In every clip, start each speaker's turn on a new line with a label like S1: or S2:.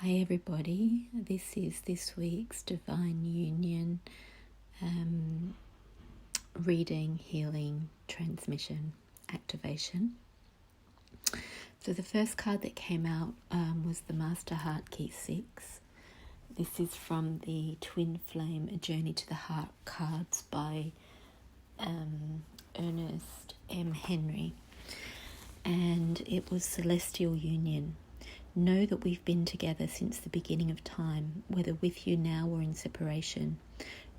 S1: Hi everybody, this is this week's Divine Union reading, healing, transmission, activation. So the first card that came out was the Master Heart Key 6. This is from the Twinflame, A Journey to the Heart cards by Ernest M. Henry. And it was Celestial Union. Know that we've been together since the beginning of time, whether with you now or in separation.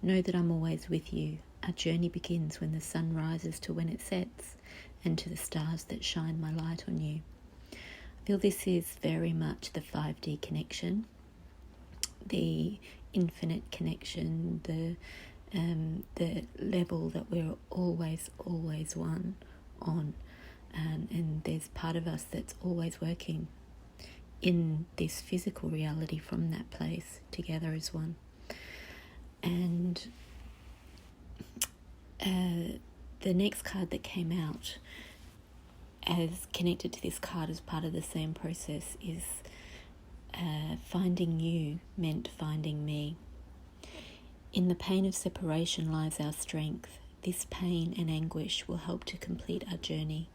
S1: Know that I'm always with you. Our journey begins when the sun rises to when it sets, and to the stars that shine my light on you. I feel this is very much the 5D connection, the infinite connection, the level that we're always one on, and there's part of us that's always working in this physical reality from that place together as one. And the next card that came out as connected to this card as part of the same process is finding you meant finding me. In the pain of separation lies our strength. This pain and anguish will help to complete our journey.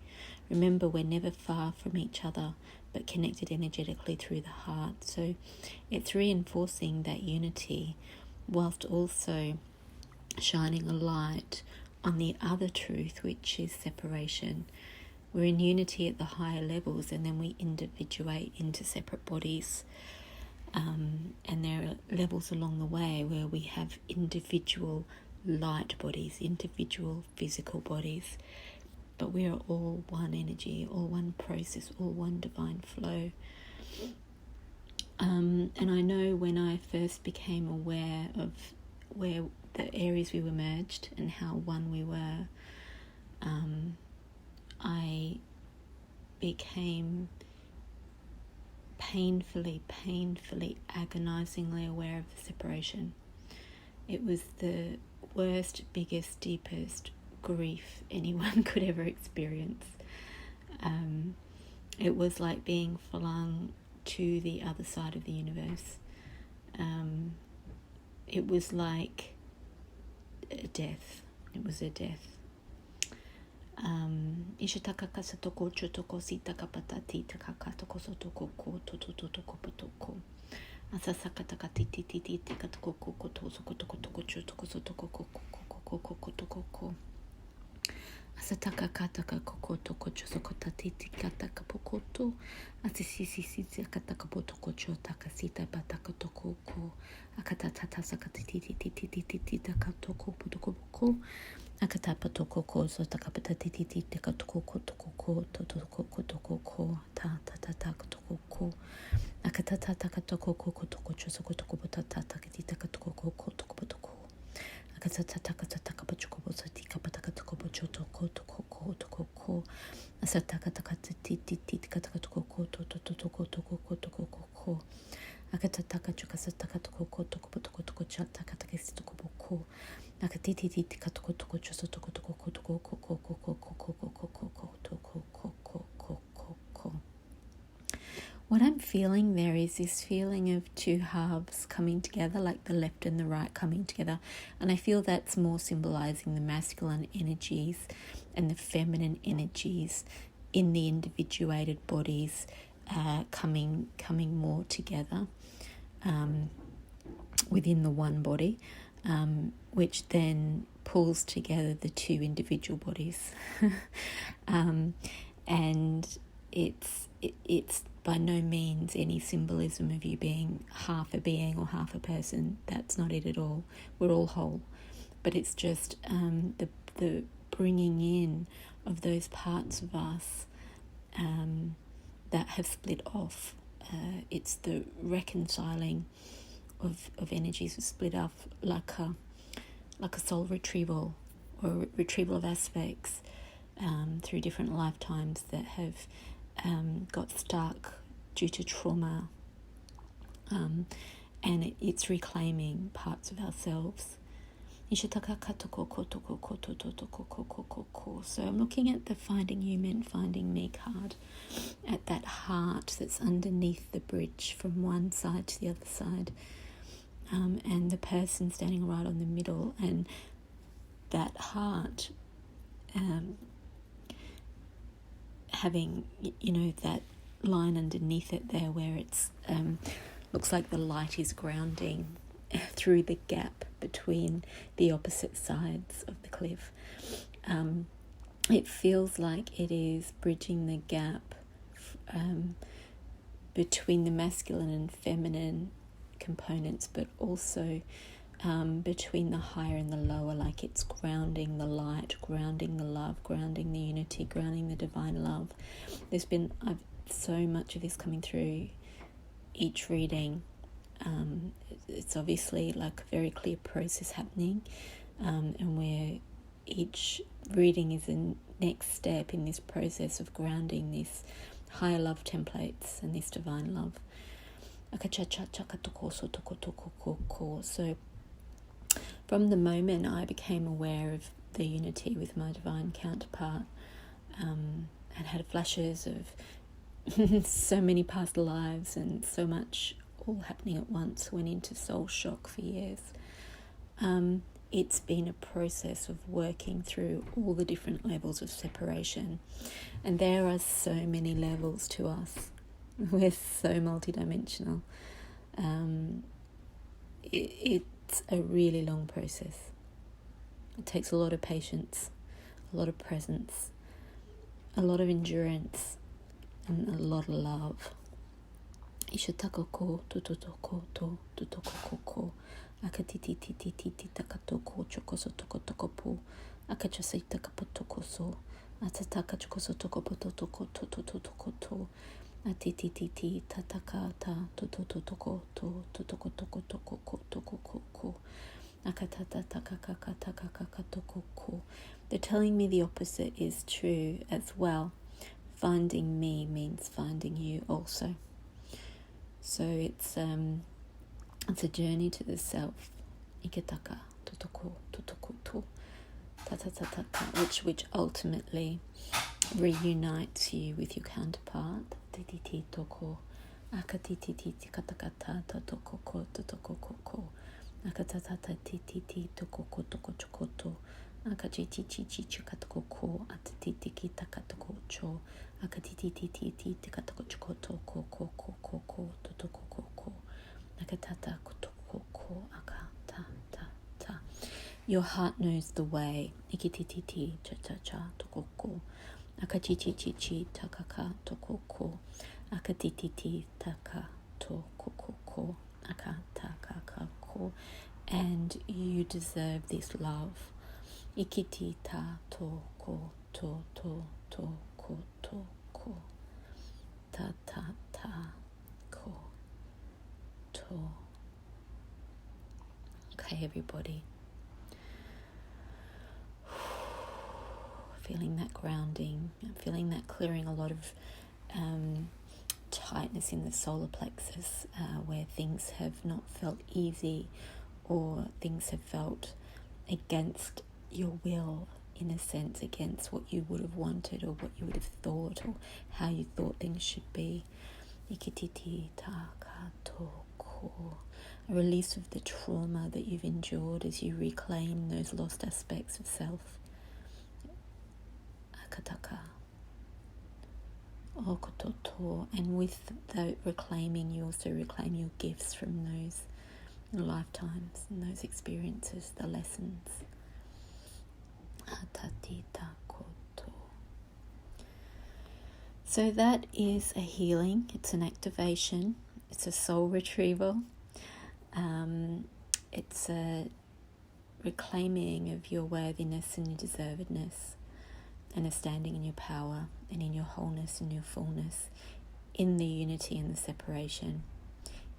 S1: Remember, we're never far from each other, but connected energetically through the heart. So it's reinforcing that unity, whilst also shining a light on the other truth, which is separation. We're in unity at the higher levels, and then we individuate into separate bodies. And there are levels along the way where we have individual light bodies, individual physical bodies. But we are all one energy, all one process, all one divine flow. And I know when I first became aware of where the areas we were merged and how one we were, I became painfully, agonizingly aware of the separation. It was the worst, biggest, deepest grief anyone could ever experience. It was like being flung to the other side of the universe. It was like a death. It was a death. Ishitaka kasatoko chotoko sitaka patati takaka toko sotoko ko totoko potoko. Asasakataka titi katoko koto sokotoko toko chotoko sotoko ko. Asataka kataka kokoto kocho sokota titi kataka pokoto. Asisisi kataka potoko chotaka sita bataka toko ko. Akatata sakatiti takatoko potoko. Akatapa toko ko sotaka patati takatoko kotoko totoko ta toko ko. Akatata takatoko kotoko chosokotoko potata takitita katoko potoko. What I'm feeling there is this feeling of two halves coming together, like the left and the right coming together. And I feel that's more symbolizing the masculine energies and the feminine energies in the individuated bodies coming more together within the one body, which then pulls together the two individual bodies. And it's by no means any symbolism of you being half a being or half a person. That's not it at all. We're all whole. But it's just the bringing in of those parts of us that have split off. It's the reconciling of energies split off, like a soul retrieval or retrieval of aspects through different lifetimes that have got stuck due to trauma, and it's reclaiming parts of ourselves So I'm looking at the Finding You meant Finding Me card, at that heart that's underneath the bridge from one side to the other side, and the person standing right on the middle, and that heart having, that line underneath it there where it's looks like the light is grounding through the gap between the opposite sides of the cliff. It feels like it is bridging the gap between the masculine and feminine components, but also between the higher and the lower, like it's grounding the light, grounding the love, grounding the unity, grounding the divine love. There's been so much of this coming through each reading. It's obviously like a very clear process happening, and where each reading is a next step in this process of grounding this higher love templates and this divine love. So from the moment I became aware of the unity with my divine counterpart, and had flashes of so many past lives and so much all happening at once, went into soul shock for years. It's been a process of working through all the different levels of separation, and there are so many levels to us. We're so multidimensional. It's a really long process. It takes a lot of patience, a lot of presence, a lot of endurance, and a lot of love. Ishatako tutoko to tutoko ko akatiti titi titi takatoko chokoso toko toko po akachase takapotoko so atataka chokoso toko potoko to tutoko to atiti titi tataka ta tutoko to tutoko toko toko ko toko ko akatata takaka takaka toko ko. They're telling me the opposite is true as well. Finding me means finding you also. So it's a journey to the self, iketaka totoko totoko to tatatata, which ultimately reunites you with your counterpart. Titi toko akatiti titi katakata totoko ko totoko ko akatata titi toko toko chokoto akachichi chichi chikatoko ko atiti kitakatoko cho akatiti titi tikatoko chokoto ko totoko ko akatata kotoko ko akata. Your heart knows the way. Ikititi cha cha cha toko akachichi chichi takaka toko ko akatiti taka toko ko akataka ko, and you deserve this love. Ikiti ta to ko to ko ta ko to. Okay, everybody. Feeling that grounding, feeling that clearing a lot of tightness in the solar plexus, where things have not felt easy, or things have felt against your will, in a sense, against what you would have wanted or what you would have thought or how you thought things should be. Ikititi taka toko. A release of the trauma that you've endured as you reclaim those lost aspects of self. Akataka. Okototo. And with the reclaiming, you also reclaim your gifts from those lifetimes and those experiences, the lessons. Atatita koto. So that is a healing. It's an activation. It's a soul retrieval. It's a reclaiming of your worthiness and your deservedness, and a standing in your power and in your wholeness and your fullness, in the unity and the separation,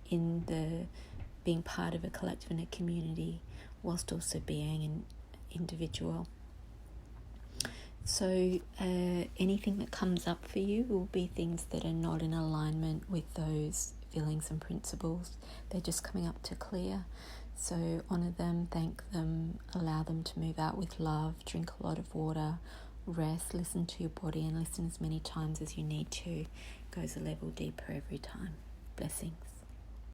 S1: in the being part of a collective and a community, whilst also being an individual. So anything that comes up for you will be things that are not in alignment with those feelings and principles. They're just coming up to clear. So honour them, thank them, allow them to move out with love, drink a lot of water, rest, listen to your body, and listen as many times as you need to. It goes a level deeper every time. Blessings.